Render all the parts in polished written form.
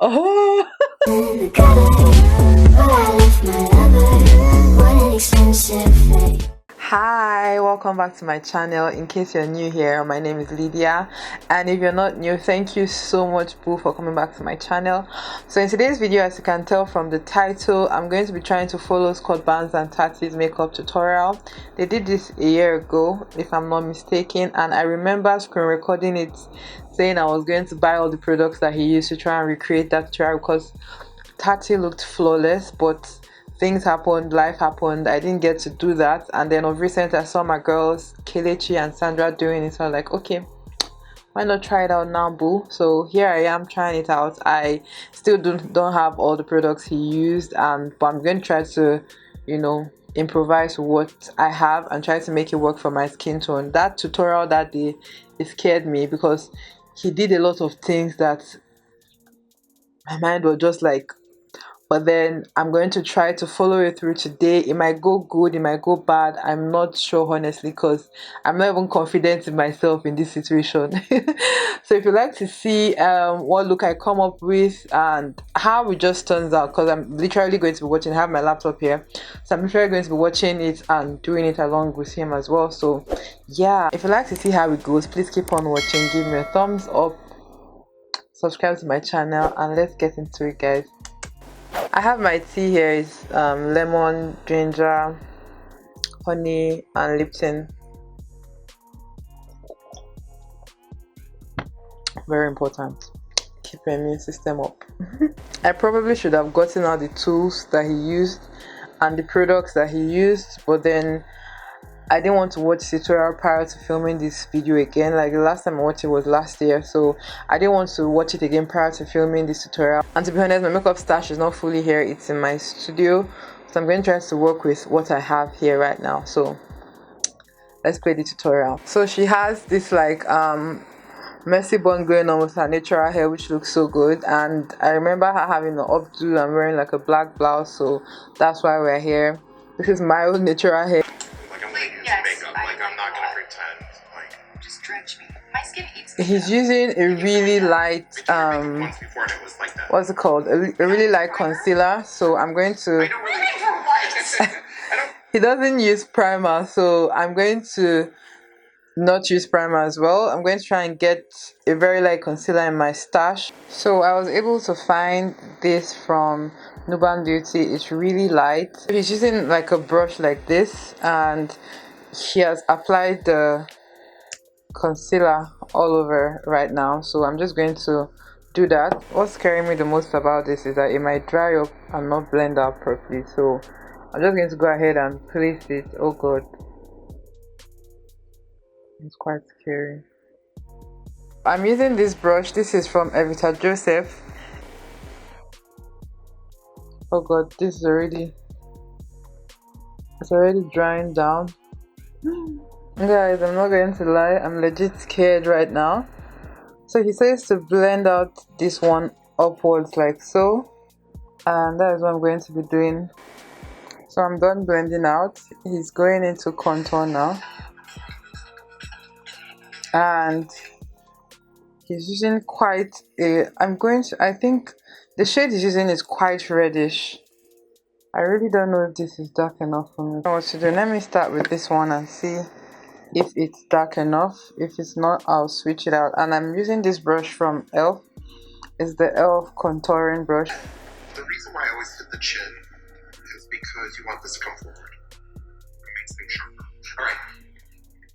Oh. Hi, welcome back to my channel. In case you're new here, my name is Lydia, and if you're not new, thank you so much, Boo, for coming back to my channel. So in today's video, as you can tell from the title, I'm going to be trying to follow Scott Barnes and Tati's makeup tutorial. They did this a year ago, if I'm not mistaken, and I remember screen recording it, saying I was going to buy all the products that he used to try and recreate that tutorial because Tati looked flawless, but things happened, life happened, I didn't get to do that. And then of recent I saw my girls Kelechi and Sandra doing it, so I was like, okay, why not try it out now, Boo? So here I am trying it out. I still don't have all the products he used, but I'm going to try to, improvise what I have and try to make it work for my skin tone. That tutorial that day, it scared me because he did a lot of things that my mind was just like, but then I'm going to try to follow it through today. It might go good, it might go bad, I'm not sure honestly, because I'm not even confident in myself in this situation. So if you'd like to see what look I come up with and how it just turns out, because I'm literally going to be watching, I have my laptop here, so I'm literally going to be watching it and doing it along with him as well. So yeah, if you'd like to see how it goes, please keep on watching, give me a thumbs up, subscribe to my channel, and let's get into it, guys. I have my tea here. It's lemon, ginger, honey, and Lipton. Very important. Keep your immune system up. I probably should have gotten out the tools that he used and the products that he used, but then I didn't want to watch the tutorial prior to filming this video again. Like the last time I watched it was last year, so I didn't want to watch it again prior to filming this tutorial. And to be honest, my makeup stash is not fully here, it's in my studio, so I'm going to try to work with what I have here right now. So let's play the tutorial. So she has this like messy bun going on with her natural hair, which looks so good, and I remember her having an updo and wearing like a black blouse, so that's why we're here. This is my own natural hair. He's using a really light what's it called, a really light concealer, so I'm going to he doesn't use primer, so I'm going to not use primer as well. I'm going to try and get a very light concealer in my stash. So I was able to find this from Nuban Beauty. It's really light. He's using like a brush like this, and he has applied the concealer all over right now, so I'm just going to do that. What's scaring me the most about this is that it might dry up and not blend out properly, so I'm just going to go ahead and place it. Oh god, it's quite scary. I'm using this brush. This is from Evita Joseph. Oh god, this is already, it's already drying down. Guys, I'm not going to lie, I'm legit scared right now. So he says to blend out this one upwards like so, and that is what I'm going to be doing. So I'm done blending out. He's going into contour now, and he's using quite a, I think the shade he's using is quite reddish. I really don't know if this is dark enough for me. What to do, let me start with this one and see if it's dark enough. If it's not, I'll switch it out. And I'm using this brush from ELF. It's the ELF contouring brush. The reason why I always hit the chin is because you want this to come forward. It makes things sharper. Alright,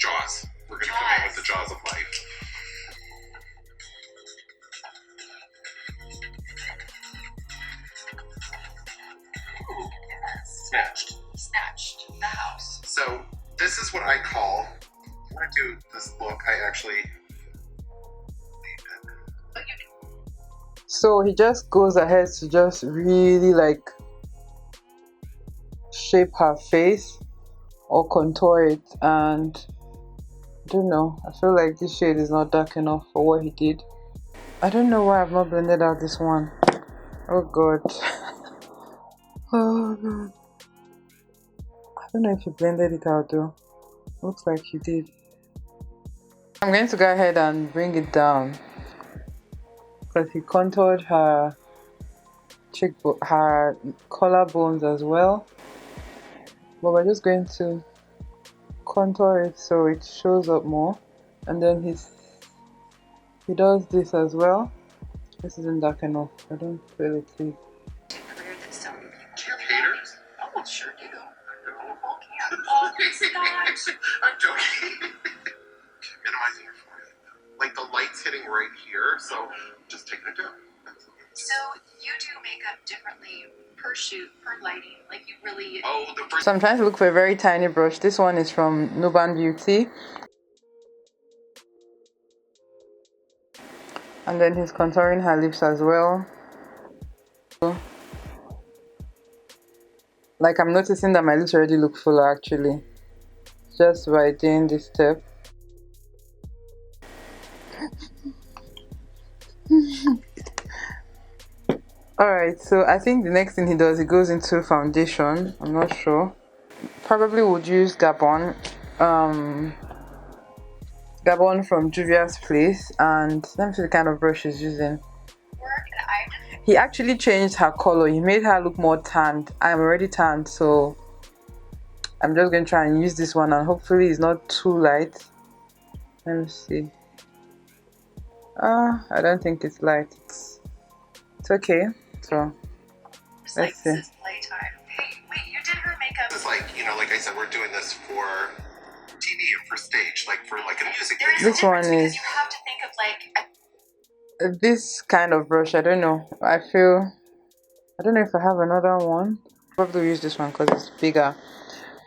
jaws. We're going to come in with the jaws of life. Ooh. Snatched. The house. So this is what I call, when I do this look, I actually so he just goes ahead to just really like shape her face or contour it, and I don't know, I feel like this shade is not dark enough for what he did. I don't know why I've not blended out this one. Oh god. Oh god, I don't know if he blended it out though. Looks like he did. I'm going to go ahead and bring it down because he contoured her her collarbones as well, but we're just going to contour it so it shows up more. And then he does this as well. This isn't dark enough. I don't feel it. Please. Do you have haters? Oh, sure do. Oh, gosh. I'm joking. Minimizing your forehead. Like the light's hitting right here, so just taking it down. So you do makeup differently per shoot, per lighting, like you really... So I'm trying to look for a very tiny brush. This one is from Nuban Beauty. And then he's contouring her lips as well. Like, I'm noticing that my lips already look fuller actually, just by doing this step. Alright, so I think the next thing he does, he goes into foundation. I'm not sure. Probably would use Gabon from Juvia's Place, and let me see the kind of brush he's using. He actually changed her color. He made her look more tanned. I'm already tanned, so I'm just going to try and use this one, and hopefully it's not too light. Let me see. I don't think it's light. It's okay. So let's see. This is playtime. Hey, wait, you did her makeup. It's like, you know, like I said, we're doing this for TV and for stage, like for like a music video. This one is... You have to think of like this kind of brush. I don't know. I don't know if I have another one. Probably use this one because it's bigger.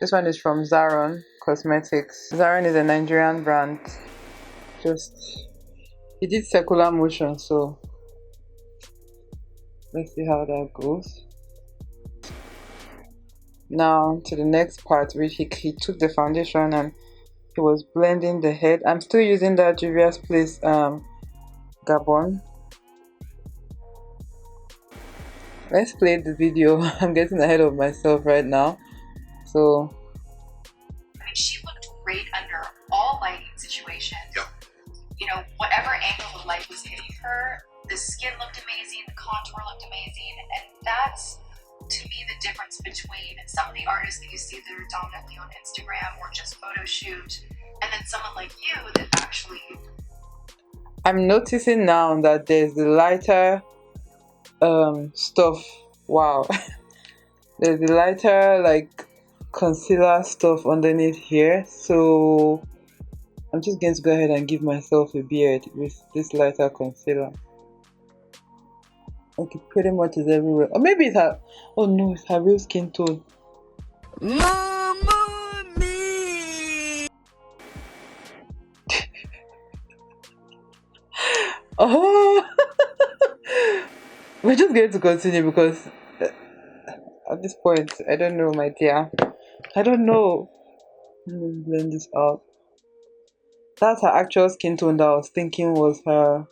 This one is from Zaron Cosmetics. Zaron is a Nigerian brand. He did circular motion, so let's see how that goes. Now to the next part, which he took the foundation and he was blending the head. I'm still using that Juvia's Place Gabon. Let's play the video. I'm getting ahead of myself right now. So I mean, she looked great under all lighting situations. Yep. You know, whatever angle the light was hitting her, the skin looked amazing, the contour looked amazing, and that's, to me, the difference between some of the artists that you see that are dominantly on Instagram or just photo shoot, and then someone like you that actually... I'm noticing now that there's the lighter stuff. Wow. There's the lighter like concealer stuff underneath here, so I'm just going to go ahead and give myself a beard with this lighter concealer. Okay, pretty much is everywhere. Or maybe it's her... oh no, it's her real skin tone. Mama me. Oh. We're just going to continue because at this point, I don't know, my dear. I don't know. Let me blend this out. That's her actual skin tone that I was thinking was her.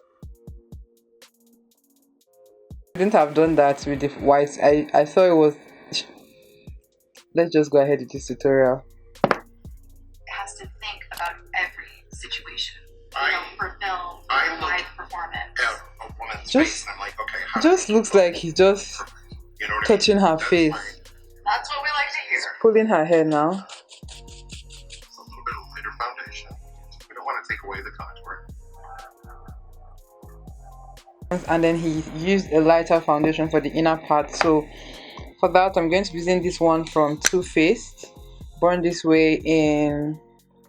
I didn't have done that with the white. I thought it was... Let's just go ahead with this tutorial. has to think about every situation. You know, for film, for live performance. At a woman's face, and I'm like, okay, how just looks like he's just you know what touching her face. That's what we like to hear. Pulling her hair now. It's a little bit of lighter foundation. We don't want to take away the contour. And then he used a lighter foundation for the inner part. So for that, I'm going to be using this one from Too Faced, Born This Way in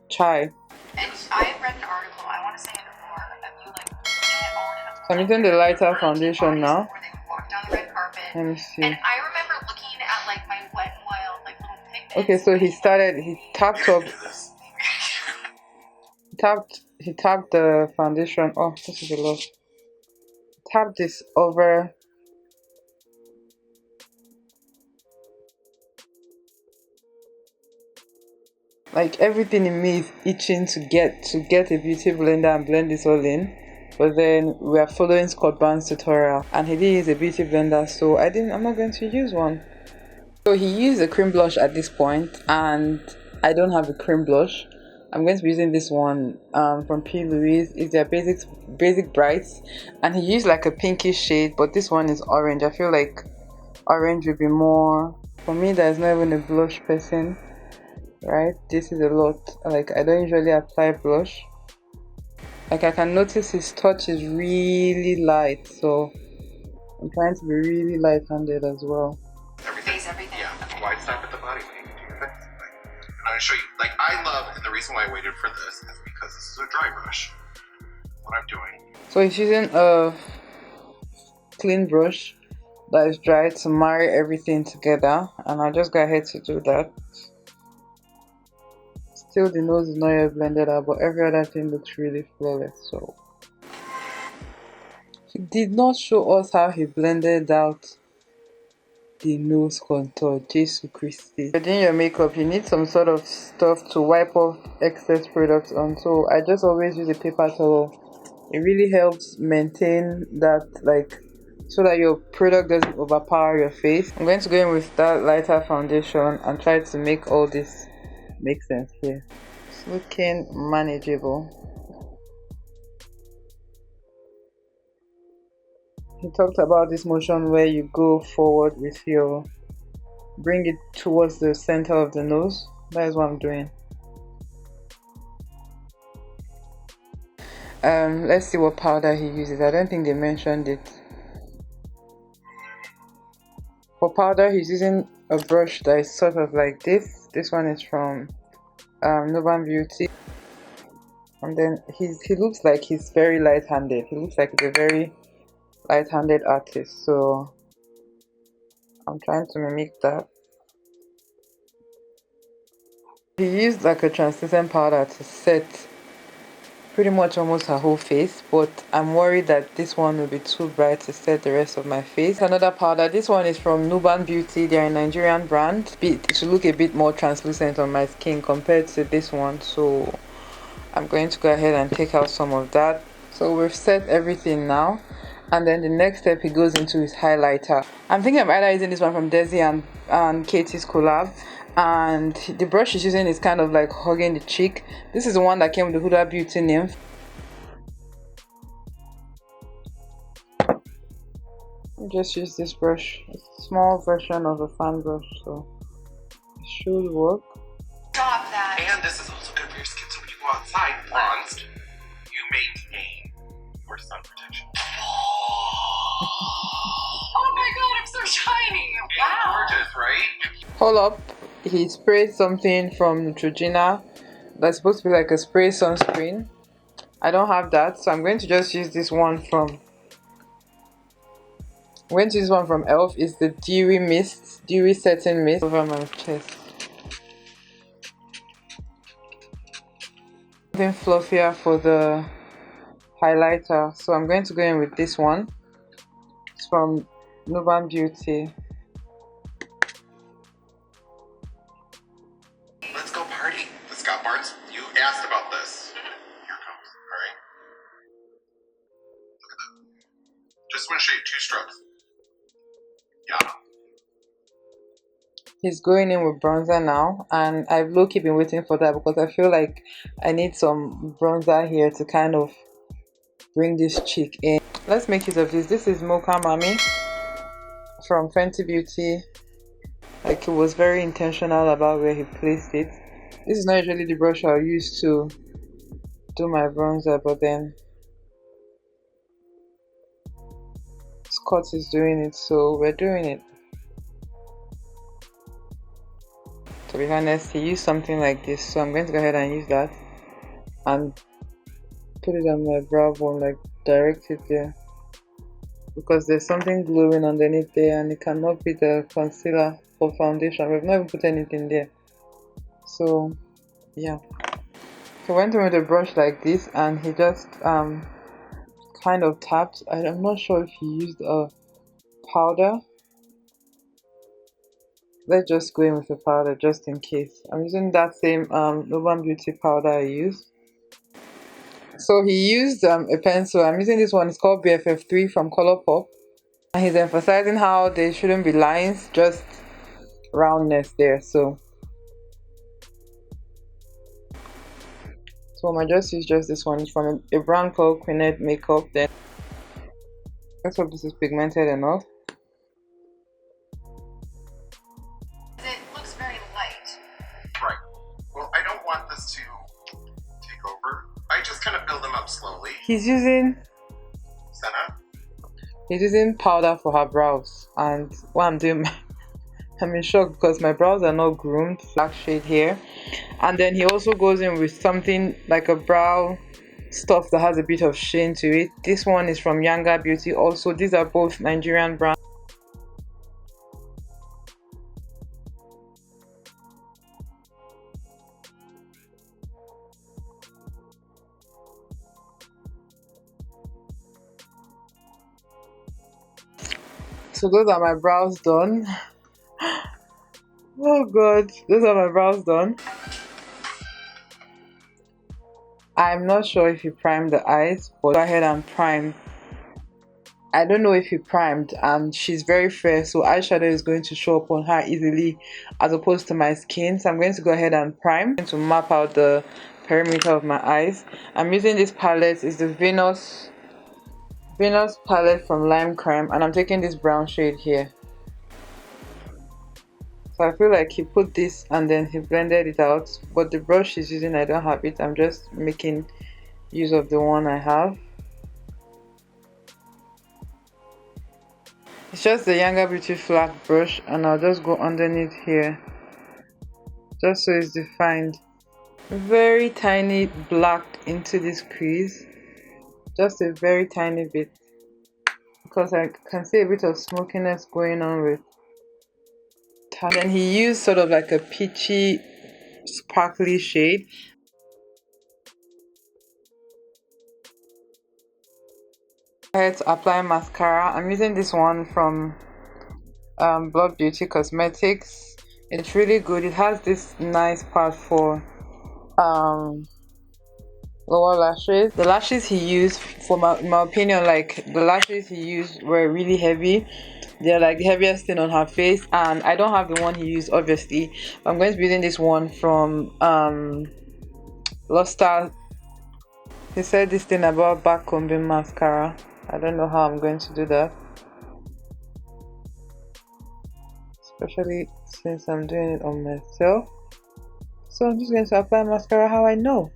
Chai. And I read an article, I want to say it more, of you like putting it on in a So I'm using the lighter foundation now. before they walk down the red carpet. Let me see. And I remember looking at like my Wet n Wild like little pigments. Okay, so he tapped up. He tapped the foundation. Oh, this is a lot. Tap this over. Like everything in me is itching to get a beauty blender and blend this all in. But then we are following Scott Barnes' tutorial and he didn't use a beauty blender, so I'm not going to use one. So he used a cream blush at this point and I don't have a cream blush. I'm going to be using this one from P. Louise. It's their basic brights, and he used like a pinkish shade, but this one is orange. I feel like orange will be more. For me, there's not even a blush person, right? This is a lot. Like, I don't usually apply blush. Like, I can notice his touch is really light, so I'm trying to be really light-handed as well. Everything. Yeah. Why stop at the body when you can do your face? Like, I'm gonna show you. Like, I love, and the reason why I waited for this is because this is a dry brush. What I'm doing. So he's using a clean brush that is dry to marry everything together, and I'll just go ahead to do that. Still, the nose is not yet blended out, but every other thing looks really flawless. So he did not show us how he blended out the nose contour. Jesus Christi. When doing your makeup, you need some sort of stuff to wipe off excess products on, so I just always use a paper towel. It really helps maintain that, like, so that your product doesn't overpower your face. I'm going to go in with that lighter foundation and try to make all this make sense here. It's looking manageable. He talked about this motion where you go forward with your, bring it towards the center of the nose. That is what I'm doing. Let's see what powder he uses. I don't think they mentioned it. For powder, he's using a brush that is sort of like this. This one is from Noban Beauty. And then he looks like he's very light-handed. He looks like he's a very light-handed artist. So I'm trying to mimic that. He used like a translucent powder to set pretty much almost her whole face, but I'm worried that this one will be too bright to set the rest of my face. Another powder, this one is from Nuban Beauty. They're a Nigerian brand. It should look a bit more translucent on my skin compared to this one, so I'm going to go ahead and take out some of that. So we've set everything now, and then the next step he goes into is highlighter. I'm thinking of either using this one from Desi and Katie's collab, and the brush she's using is kind of like hugging the cheek. This is the one that came with the Huda Beauty nymph. I'll just use this brush. It's a small version of a fan brush, so it should work. Stop that. And this is also good for your skin, so when you go outside bronzed, you maintain your sun protection. Oh my god, I'm so shiny. Wow. Gorgeous, right? Hold up. He sprayed something from Neutrogena that's supposed to be like a spray sunscreen. I don't have that, so I'm going to just use this one from ELF. It's the dewy setting mist over my chest. Something fluffier for the highlighter, so I'm going to go in with this one. It's from Nuban Beauty. Let's go party. The Scott Barnes, you asked about this. Here it comes. Alright. Look at that. Just want to show you 2 strokes. Yeah. He's going in with bronzer now, and I've low-key been waiting for that because I feel like I need some bronzer here to kind of bring this cheek in. Let's make use of this. This is Mocha Mami from Fenty Beauty. Like, he was very intentional about where he placed it. This is not usually the brush I'll use to do my bronzer, but then Scott is doing it, so we're doing it. To be honest, he used something like this, so I'm going to go ahead and use that and put it on my brow bone, like direct it there, because there's something glowing underneath there and it cannot be the concealer or foundation. We've not even put anything there, so yeah. So I went in with a brush like this and he just kind of tapped. I'm not sure if he used a powder. Let's just go in with a powder just in case. I'm using that same Noban Beauty powder I used. So he used a pencil. I'm using this one. It's called BFF3 from Colourpop. And he's emphasizing how there shouldn't be lines, just roundness there. So I just use just this one. It's from a brand called Queenette Makeup. Then let's hope this is pigmented enough. slowly. He's using powder for her brows, and what I'm doing, I'm in shock because my brows are not groomed. Black shade here, and then he also goes in with something like a brow stuff that has a bit of sheen to it. This one is from Younger Beauty. Also, these are both Nigerian brands. So those are my brows done. Oh god, those are my brows done. I'm not sure if he primed the eyes, but go ahead and prime. I don't know if he primed, and she's very fair, so eyeshadow is going to show up on her easily as opposed to my skin. So I'm going to go ahead and prime. I'm going to map out the perimeter of my eyes. I'm using this palette. It's the Venus palette from Lime Crime, and I'm taking this brown shade here. So I feel like he put this and then he blended it out, but the brush he's using, I don't have it. I'm just making use of the one I have. It's just the Younger Beauty flat brush, and I'll just go underneath here just so it's defined. Very tiny black into this crease, just a very tiny bit, because I can see a bit of smokiness going on with. Then he used sort of like a peachy sparkly shade. To apply mascara, I'm using this one from Blood Beauty Cosmetics. It's really good. It has this nice part for lower lashes. The lashes he used, for my opinion, like the lashes he used were really heavy. They're like the heaviest thing on her face, and I don't have the one he used, obviously. I'm going to be using this one from Luster. He said this thing about back combing mascara. I don't know how I'm going to do that, especially since I'm doing it on myself. So I'm just going to apply mascara how I know.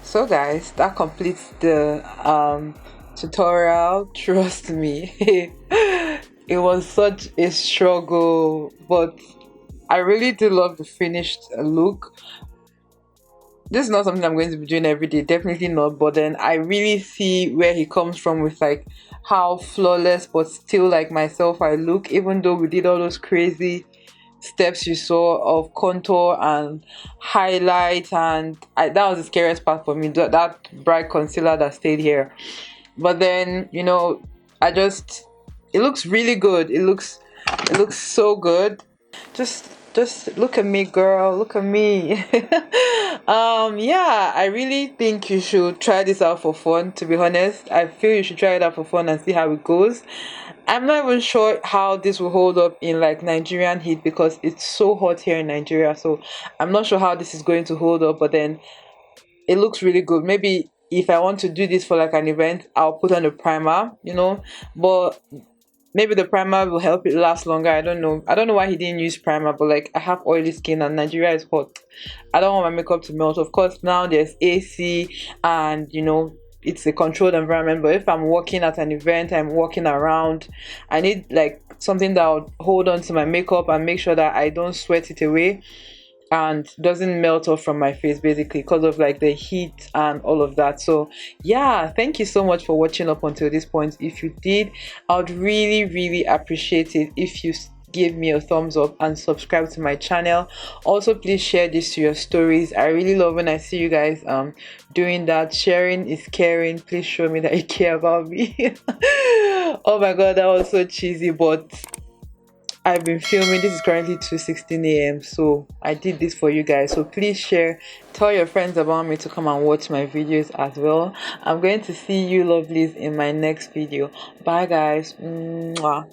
So guys, that completes the tutorial. Trust me. It was such a struggle, but I really do love the finished look. This is not something I'm going to be doing every day, definitely not, but then I really see where he comes from with like how flawless but still like myself I look, even though we did all those crazy steps you saw of contour and highlight, and that was the scariest part for me, that bright concealer that stayed here. But then, you know, it looks really good. It looks so good. Just look at me, girl, look at me. Yeah, I really think you should try this out for fun. To be honest, I feel you should try it out for fun and see how it goes. I'm not even sure how this will hold up in like Nigerian heat, because it's so hot here in Nigeria, so I'm not sure how this is going to hold up, but then it looks really good. Maybe if I want to do this for like an event, I'll put on a primer, you know, but maybe the primer will help it last longer. I don't know why he didn't use primer, but like I have oily skin and Nigeria is hot. I don't want my makeup to melt. Of course, now there's AC and, you know, it's a controlled environment, but if I'm working at an event, I'm walking around, I need like something that will hold on to my makeup and make sure that I don't sweat it away and doesn't melt off from my face, basically, because of like the heat and all of that. So yeah, thank you so much for watching up until this point. If you did, I would really appreciate it if you give me a thumbs up and subscribe to my channel. Also, please share this to your stories. I really love when I see you guys doing that. Sharing is caring. Please show me that you care about me. Oh my god, that was so cheesy, but I've been filming. This is currently 2:16 a.m. so I did this for you guys. So please share, tell your friends about me to come and watch my videos as well. I'm going to see you lovelies in my next video. Bye guys. Mwah.